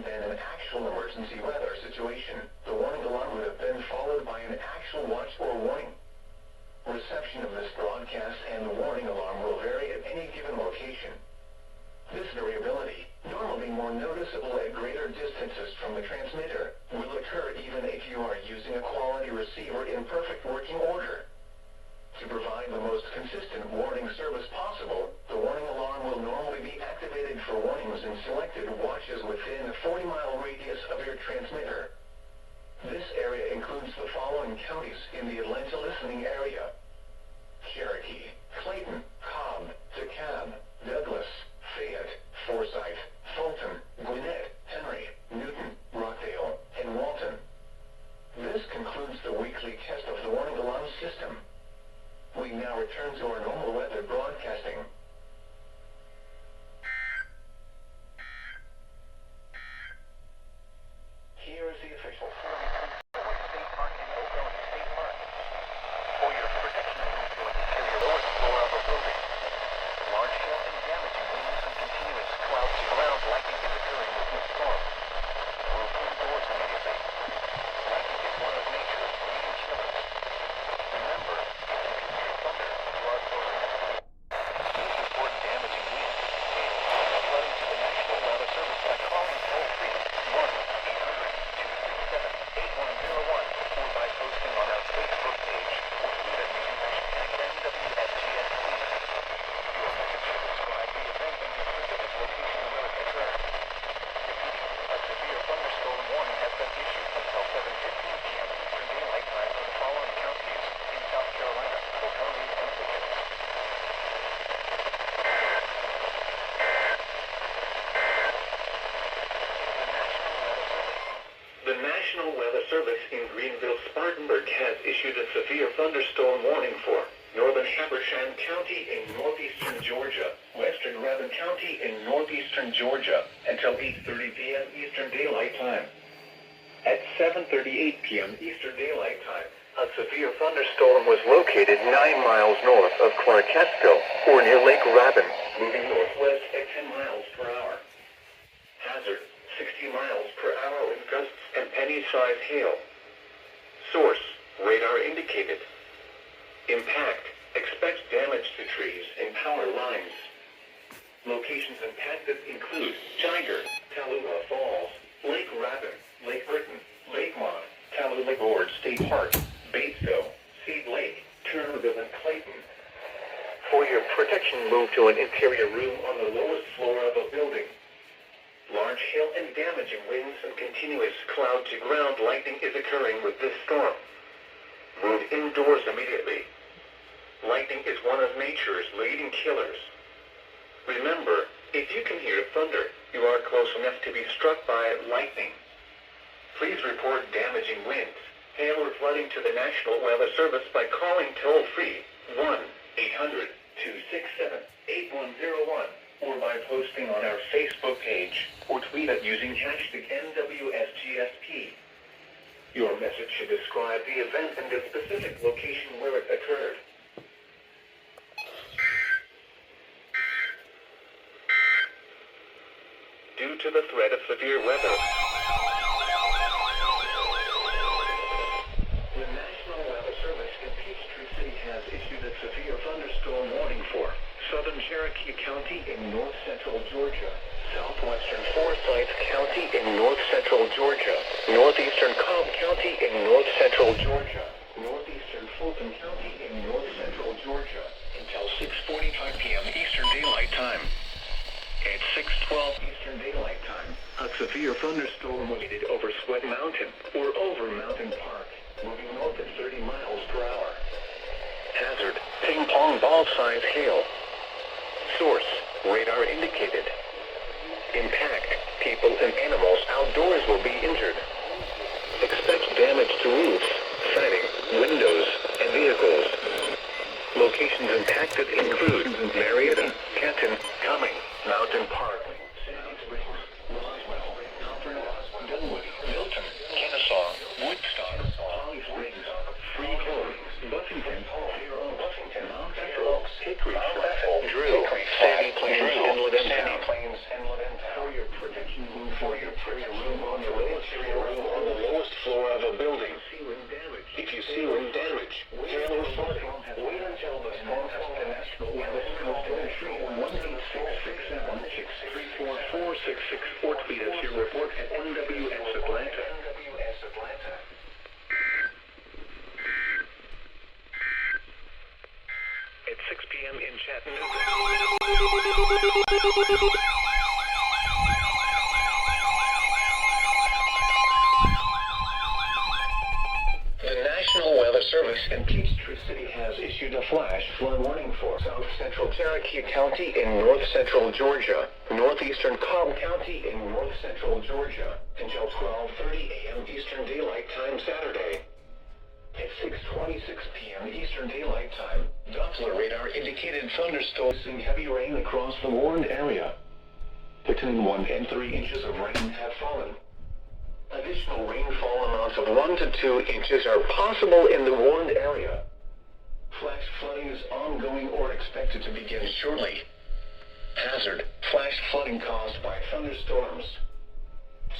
had been an actual emergency weather situation, the warning alarm would have been followed by an actual watch or warning. Reception of this broadcast and the warning alarm will vary at any given location. This variability, normally more noticeable at greater distances from the transmitter, will occur even if you are using a quality receiver in perfect working order. To provide the most consistent warning service possible, the warning alarm will normally be activated for warnings in selected watches within a 40-mile radius of your transmitter. This area includes the following counties in the Atlanta listening area: Cherokee, Clayton, Cobb, DeKalb, Douglas, Fayette, Forsyth, Fulton, Gwinnett, Henry, Newton, Rockdale, and Walton. This concludes the weekly test of the warning alarm system. We now return to our normal weather broadcasting. Here is the official State Park in Oconee State Park. For your protection, move to an interior lowest floor of a building. Large hail and damaging winds and continuous clouds to ground lightning is occurring with this storm. Move indoors immediately. Lightning is one of nature's leading killers. Remember, if you can hear thunder, you are close enough. Please report damaging winds, hail, and flooding to the National Weather Service by calling toll-free 1-800-267-8101 or by posting on our Facebook page or tweet at using hashtag KFFC. Your message should describe the event and the specific location where it occurred. A severe thunderstorm warning has been issued until 7:15 p.m. Eastern Daylight Time for the following counties in South Carolina, Oconee, and Pickens. The National Weather Service in Greenville-Spartanburg has issued a severe thunderstorm warning for northern Habersham County in northeastern Georgia, western Rabun County in northeastern Georgia, until 8:30 p.m. Eastern Daylight Time. At 7:38 p.m. Eastern Daylight Time, a severe thunderstorm was located 9 miles north of Clarkettsville, or near Lake Rabun, moving northwest at 10 miles per hour. Hazard: 60 miles per hour with gusts and penny-sized hail. Source: radar indicated. Impact: expect damage to trees and power lines. Locations impacted include Tiger, Tallulah Falls, Lake Rabun, Lake Burton, Lakemont, Tallulah Gorge State Park, Batesville, Seed Lake, Turnerville, and Clayton. For your protection, move to an interior room on the lowest floor of a building. Large hail and damaging winds and continuous cloud-to-ground lightning is occurring with this storm. Move indoors immediately. Lightning is one of nature's leading killers. Remember, if you can hear thunder, you are close enough to be struck by lightning. Please report damaging winds, hail, or flooding to the National Weather Service by calling toll-free 1-800-267-8101 or by posting on our Facebook page or tweet at using hashtag NWSGSP. Your message should describe the event and the specific location where it occurred. Due to the threat of severe weather, the National Weather Service in Peachtree City has issued a severe thunderstorm warning for southern Cherokee County in north-central Georgia, southwestern Forsyth County in north-central Georgia, northeastern Cobb County in north-central Georgia, northeastern Fulton County in north-central Georgia, until 6:45 p.m. Eastern Daylight Time. At 6:12 Eastern Daylight Time, a severe thunderstorm was headed over Sweat Mountain or over Mountain Park, moving north at 30 miles per hour. Hazard: ping-pong ball-size hail. Source: radar indicated. Impact: people and animals outdoors will be injured. Expect damage to roofs, siding, windows, and vehicles. Locations impacted include Marietta, Kenton, Cumming, Mountain Park, Sandy Springs, Roswell, Comfort, Dunwoody, Milton, Kennesaw, Woodstock, Holly Springs, Freehold, Buffington, Mount Central, Hickory, Drew, Sandy Plains, and Ledenta. For your protection, move for your Interior room on the lowest floor of a building. If you see wind damage, hail or flooding, wait until the storm has passed. Weather Service toll-free 1-866-716-34466 or tweet us your report at NWS Atlanta. At 6 p.m. in Chattanooga. The National Weather Service in Peachtree City has issued a flash flood warning for South Central Cherokee County in North Central Georgia, Northeastern Cobb County in North Central Georgia, until 12:30 a.m. Eastern Daylight Time Saturday. At 6:26 p.m. Eastern Daylight Time, Doppler radar indicated thunderstorms and heavy rain across the warned area. Between 1 and 3 inches of rain have fallen. Additional rainfall amounts of 1 to 2 inches are possible in the warned area. Flash flooding is ongoing or expected to begin shortly. Hazard: flash flooding caused by thunderstorms.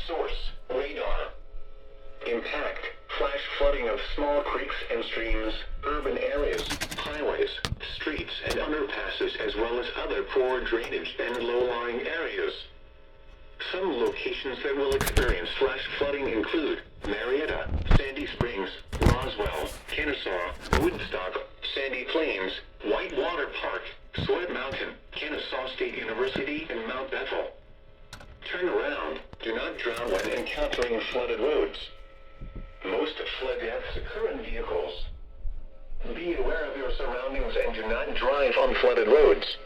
Source: radar. Impact: flash flooding of small creeks and streams, urban areas, highways, streets, and underpasses, as well as other poor drainage and low-lying areas. Some locations that will experience flash flooding include Marietta, Sandy Springs, Roswell, Kennesaw, Woodstock, Sandy Plains, Whitewater Park, Sweat Mountain, Kennesaw State University, and Mount Bethel. Turn around. Do not drown when encountering flooded roads. Most flood deaths occur in vehicles. Be aware of your surroundings and do not drive on flooded roads.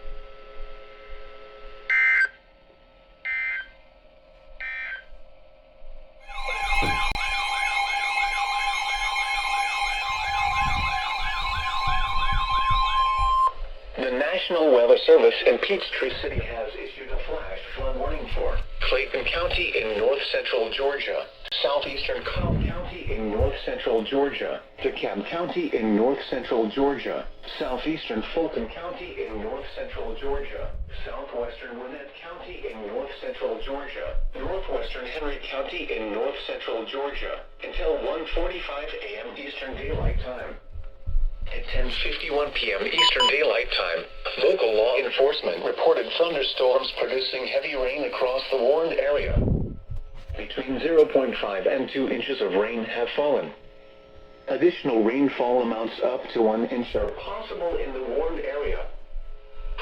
The National Weather Service in Peachtree City has issued a flash flood warning for Clayton County in North Central Georgia, Southeastern Cobb County in North Central Georgia, DeKalb County in North Central Georgia, Southeastern Fulton County in North Central Georgia, Southwestern Gwinnett County in North Central Georgia, Northwestern Henry County in North Central Georgia, until 1:45 a.m. Eastern Daylight Time. At 10:51 p.m. Eastern Daylight Time, local law enforcement reported thunderstorms producing heavy rain across the warned area. Between 0.5 and 2 inches of rain have fallen. Additional rainfall amounts up to 1 inch are possible in the warned area.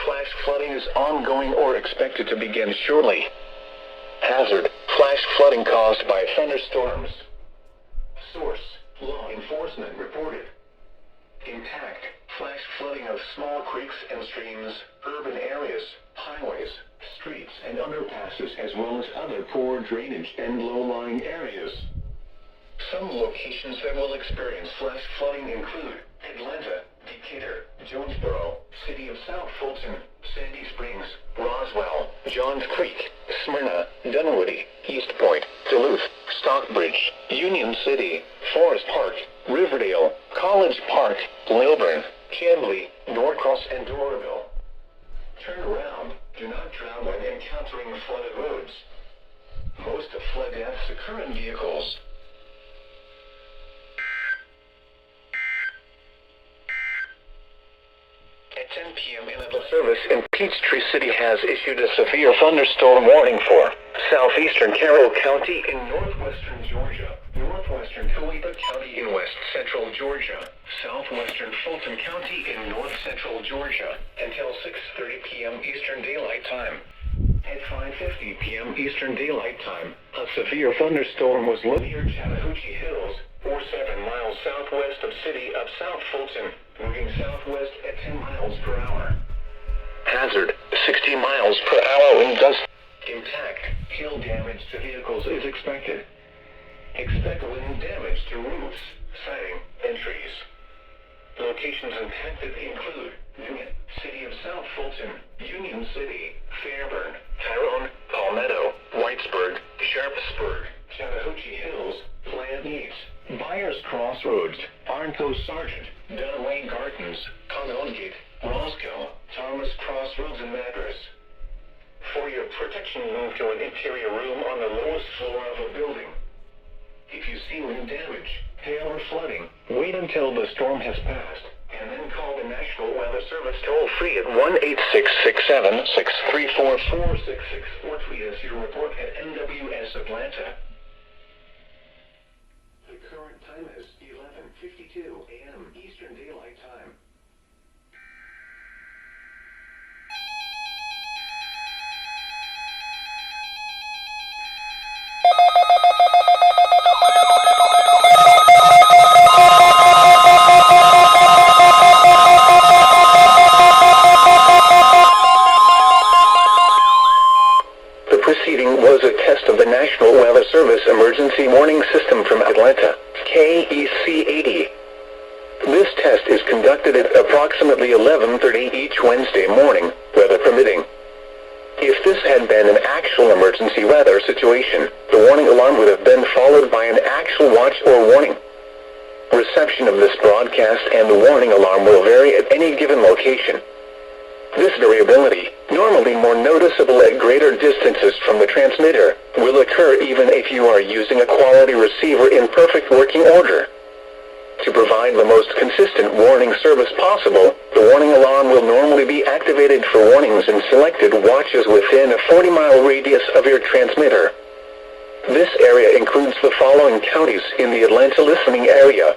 Flash flooding is ongoing or expected to begin shortly. Hazard: flash flooding caused by thunderstorms. Source: law enforcement reported. Impact: flash flooding of small creeks and streams, urban areas, highways, streets, and underpasses, as well as other poor drainage and low-lying areas. Some locations that will experience flash flooding include Atlanta, Decatur, Jonesboro, City of South Fulton, Sandy Springs, Roswell, Johns Creek, Smyrna, Dunwoody, East Point, Duluth, Stockbridge, Union City, Forest Park, Riverdale, College Park, Lilburn, Chamblee, Norcross, and Doraville. Turn around. Do not drown when encountering flooded roads. Most flood deaths occur in vehicles. At 10 p.m. the service in Peachtree City has issued a severe thunderstorm warning for southeastern Carroll County in northwestern Georgia, northwestern Toledo County in west central Georgia, southwestern Fulton County in north central Georgia, until 6:30 p.m. Eastern Daylight Time. At 5:50 p.m. Eastern Daylight Time, a severe thunderstorm was near Chattahoochee Hills, or 7 miles southwest of city of South Fulton, moving southwest at 10 miles per hour. Hazard: 60 miles per hour wind gust. Impact: hail damage to vehicles is expected. Expect wind damage to roofs, siding, and trees. Locations impacted include Gwinnett, City of South Fulton, Union City, Fairburn, Tyrone, Palmetto, Whitesburg, Sharpsburg, Chattahoochee Hills, Plant East, Byers Crossroads, Arnco Sargent, Dunway Gardens, Conongate, Roscoe, Thomas Crossroads, and Madras. For your protection, move to an interior room on the lowest floor of a building. If you see wind damage, hail, or flooding, wait until the storm has passed, and then call the National Weather Service toll-free at 1-866-7-634-466 or tweet us your report at NWS Atlanta. The current time is 11:52 a.m. Eastern Daylight Time. Was a test of the National Weather Service Emergency Warning System from Atlanta, KEC-80. This test is conducted at approximately 11:30 each Wednesday morning, weather permitting. If this had been an actual emergency weather situation, the warning alarm would have been followed by an actual watch or warning. Reception of this broadcast and the warning alarm will vary at any given location. This variability, normally more noticeable at greater distances from the transmitter, will occur even if you are using a quality receiver in perfect working order. To provide the most consistent warning service possible, the warning alarm will normally be activated for warnings in selected watches within a 40-mile radius of your transmitter. This area includes the following counties in the Atlanta listening area: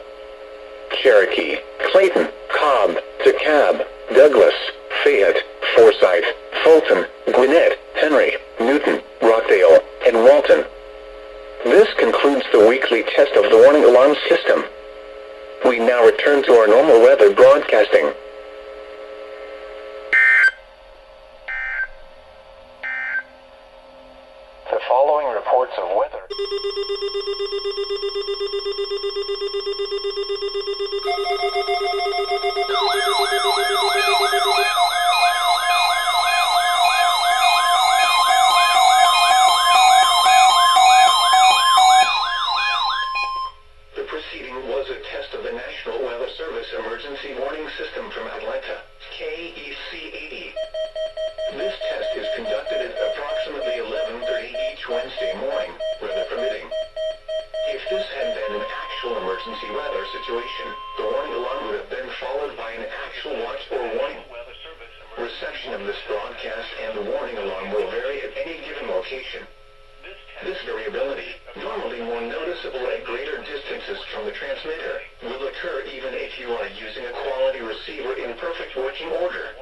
Cherokee, Clayton, Cobb, DeKalb, Douglas, Fayette, Forsyth, Fulton, Gwinnett, Henry, Newton, Rockdale, and Walton. This concludes the weekly test of the warning alarm system. We now return to our normal weather broadcasting. The following reports of weather. The proceeding was a test of the National Weather Service Emergency Warning System from Atlanta, KEC-80. This test is conducted at approximately 11:30 each Wednesday morning, weather permitting. If this had been an actual emergency weather situation, the warning alarm would have been followed by an actual watch or warning. Reception of this broadcast and the warning alarm will vary at any given location. This variability, normally more noticeable at greater distances from the transmitter, will occur even if you are using a quality receiver in perfect working order.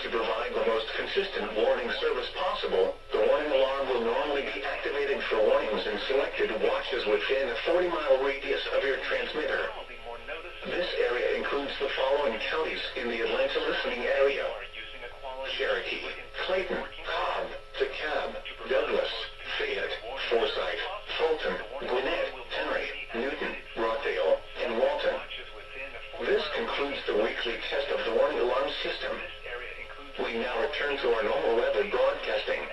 To provide the most consistent warning service possible, the warning alarm will normally be activated for warnings in selected watches within a 40-mile radius of your transmitter. This area includes the following counties in the Atlanta listening area: Cherokee, Clayton, Cobb, DeKalb, Douglas, Fayette, Forsyth, Fulton, Gwinnett, Henry, Newton, Rockdale, and Walton. This concludes the weekly test of the warning alarm system. We now return to our normal weather broadcasting.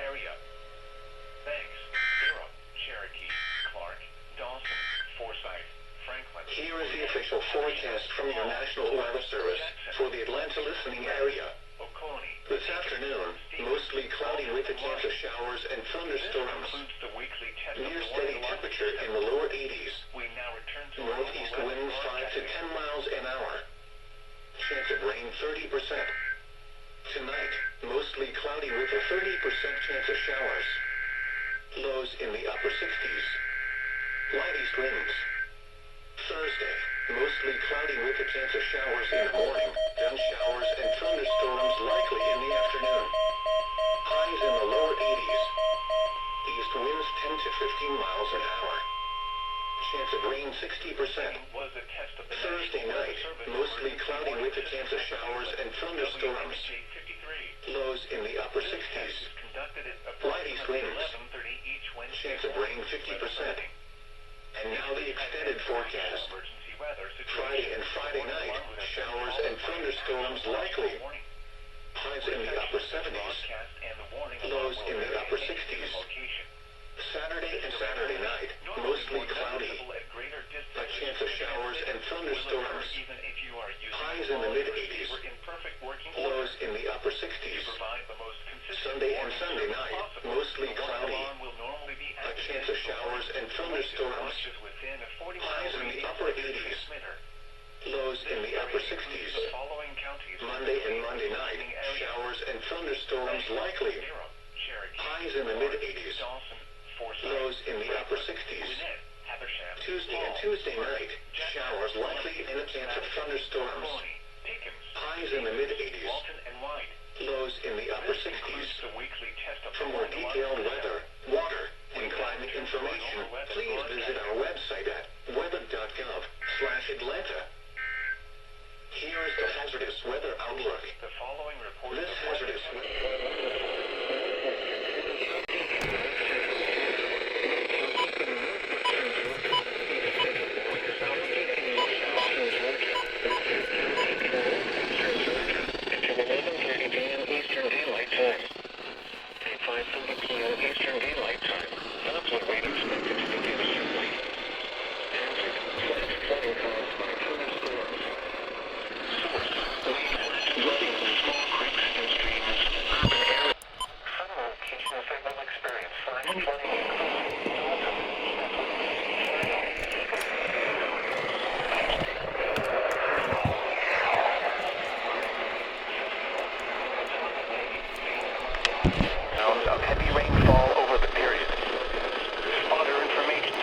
Here is the official forecast from your National Weather Service for the Atlanta listening area. This afternoon, mostly cloudy with a chance of showers and thunderstorms. Near steady temperature in the lower 80s. Northeast winds 5 to 10 miles an hour. Chance of rain 30%. Tonight, mostly cloudy with a 30% chance of showers. Lows in the upper 60s. Light east winds. Thursday, mostly cloudy with a chance of showers in the morning, then showers and thunderstorms likely in the afternoon. Highs in the lower 80s. East winds 10 to 15 miles an hour. Chance of rain 60%. Thursday night, mostly cloudy with a chance of showers and thunderstorms. Lows in the upper 60s. Light east winds. Chance of rain 50%. And now the extended forecast. Friday and Friday night, showers and thunderstorms likely. Highs in the upper 70s. Lows in the upper 60s. Saturday and Saturday night, mostly cloudy. A chance of showers and thunderstorms. Highs in the mid-80s. Lows in the upper 60s. Sunday and Sunday night, mostly cloudy. showers and thunderstorms. Highs in the upper 80s. Lows in the upper 60s. Monday and Monday night, showers and thunderstorms likely. Highs in the mid-80s. Lows in the upper 60s. Tuesday and Tuesday night, showers likely and a chance of thunderstorms. Highs in the mid-80s. Lows in the upper 60s. For more detailed weather, water, and climate information, please visit our website at weather.gov/Atlanta. Here is the hazardous weather outlook. This hazardous of heavy rainfall over the period. Spotter information.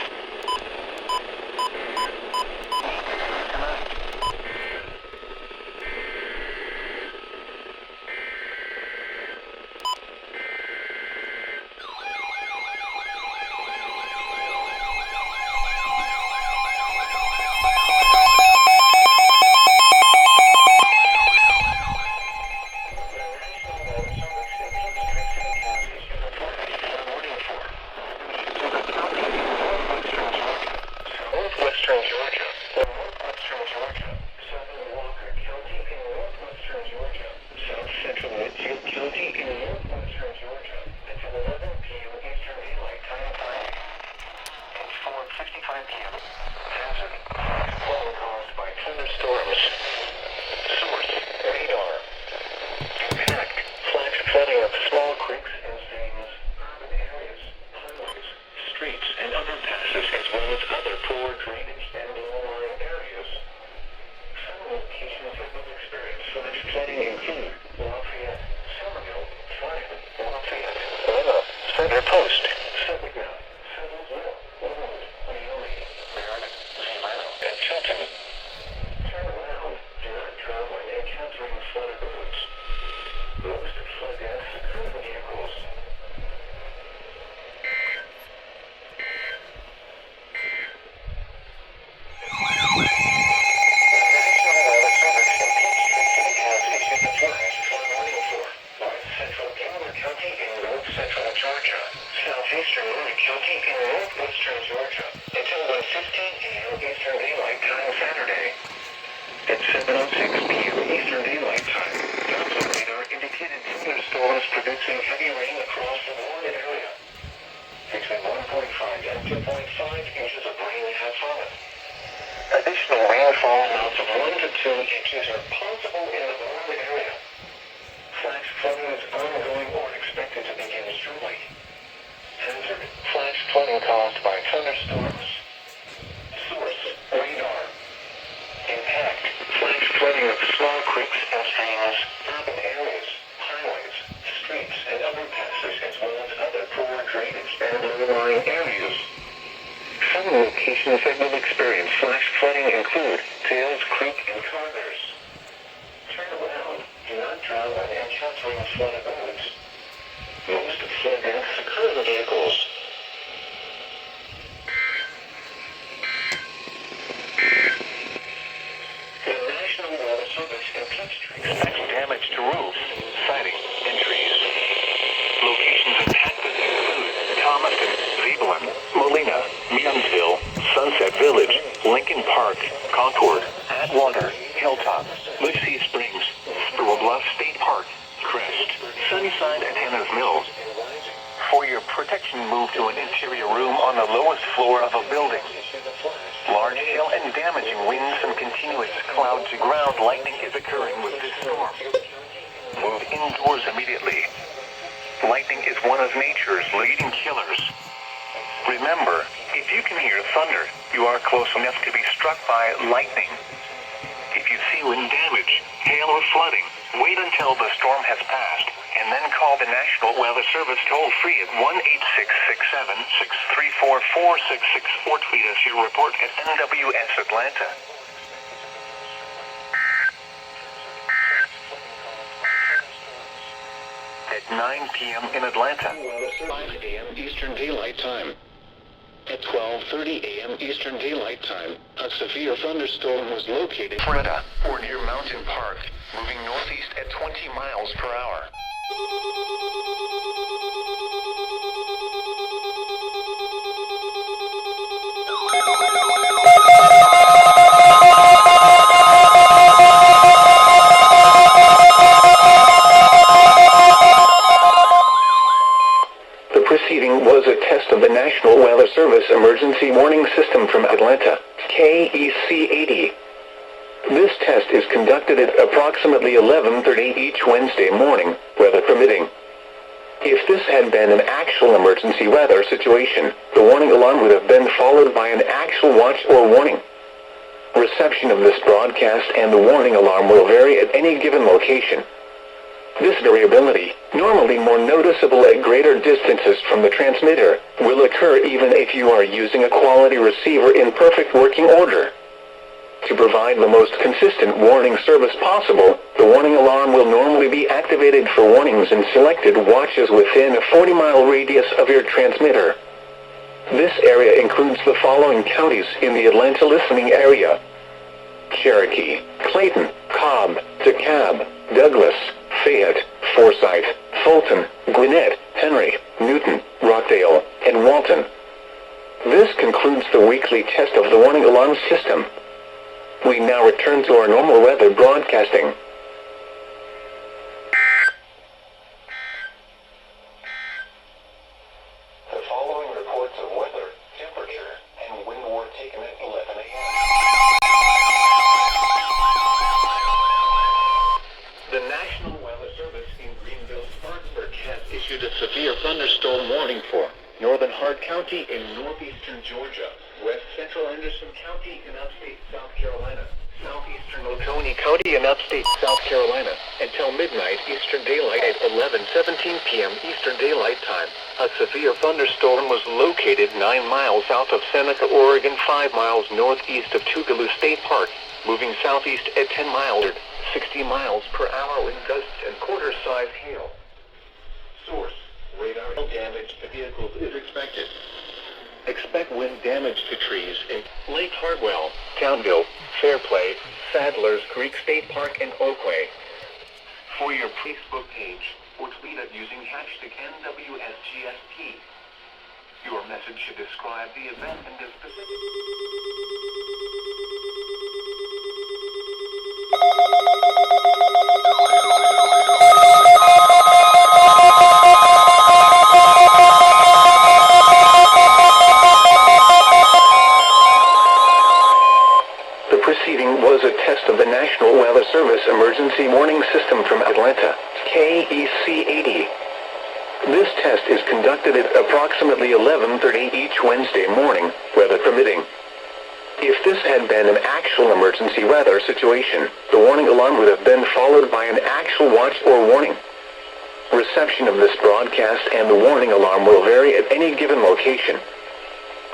Remember, if you can hear thunder, you are close enough to be struck by lightning. If you see wind damage, hail or flooding, wait until the storm has passed, and then call the National Weather Service toll-free at 1-866-7-634-466 or tweet us your report at NWS Atlanta. At 9 p.m. in Atlanta, 5 a.m. Eastern Daylight Time. At 12:30 a.m. Eastern Daylight Time, a severe thunderstorm was located in Freda, or near Mountain Park, moving northeast at 20 miles per hour. The proceeding was a test of the National Weather Service Emergency Warning System from Atlanta, KEC-80. This test is conducted at approximately 11:30 each Wednesday morning, weather permitting. If this had been an actual emergency weather situation, the warning alarm would have been followed by an actual watch or warning. Reception of this broadcast and the warning alarm will vary at any given location. This variability, normally more noticeable at greater distances from the transmitter, will occur even if you are using a quality receiver in perfect working order. To provide the most consistent warning service possible, the warning alarm will normally be activated for warnings in selected watches within a 40-mile radius of your transmitter. This area includes the following counties in the Atlanta listening area: Cherokee, Clayton, Cobb, DeKalb, Douglas, Fayette, Forsyth, Fulton, Gwinnett, Henry, Newton, Rockdale, and Walton. This concludes the weekly test of the warning alarm system. We now return to our normal weather broadcasting. The following reports of weather, temperature, and wind were taken at 11 a.m. The National Weather Service in Greenville-Spartanburg has issued a severe thunderstorm warning for northern Hart County in northeastern Georgia, west central Anderson County in upstate South Carolina, southeastern Oconee County in upstate South Carolina, until midnight Eastern Daylight at 11:17 p.m. Eastern Daylight Time. A severe thunderstorm was located 9 miles south of Seneca, Oregon, 5 miles northeast of Tougaloo State Park, moving southeast at 10 miles, 60 miles per hour wind gusts and quarter-size hail. Source: radar damage to vehicles is expected. Expect wind damage to trees in Lake Hartwell, Townville, Fairplay, Sadler's Creek State Park, and Oakway. For your Facebook page, or tweet it using hashtag NWSGSP. Your message should describe the event and the specific... proceeding was a test of the National Weather Service Emergency Warning System from Atlanta, KEC-80. This test is conducted at approximately 11:30 each Wednesday morning, weather permitting. If this had been an actual emergency weather situation, the warning alarm would have been followed by an actual watch or warning. Reception of this broadcast and the warning alarm will vary at any given location.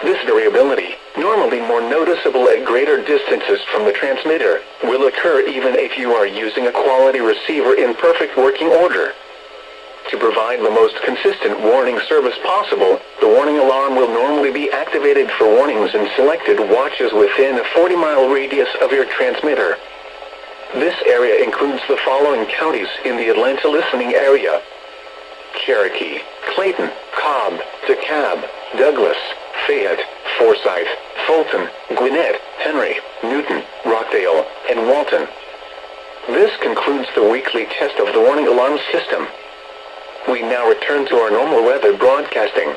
This variability, normally more noticeable at greater distances from the transmitter, will occur even if you are using a quality receiver in perfect working order. To provide the most consistent warning service possible, the warning alarm will normally be activated for warnings in selected watches within a 40-mile radius of your transmitter. This area includes the following counties in the Atlanta listening area: Cherokee, Clayton, Cobb, DeKalb, Douglas, Fayette, Forsyth, Fulton, Gwinnett, Henry, Newton, Rockdale, and Walton. This concludes the weekly test of the warning alarm system. We now return to our normal weather broadcasting.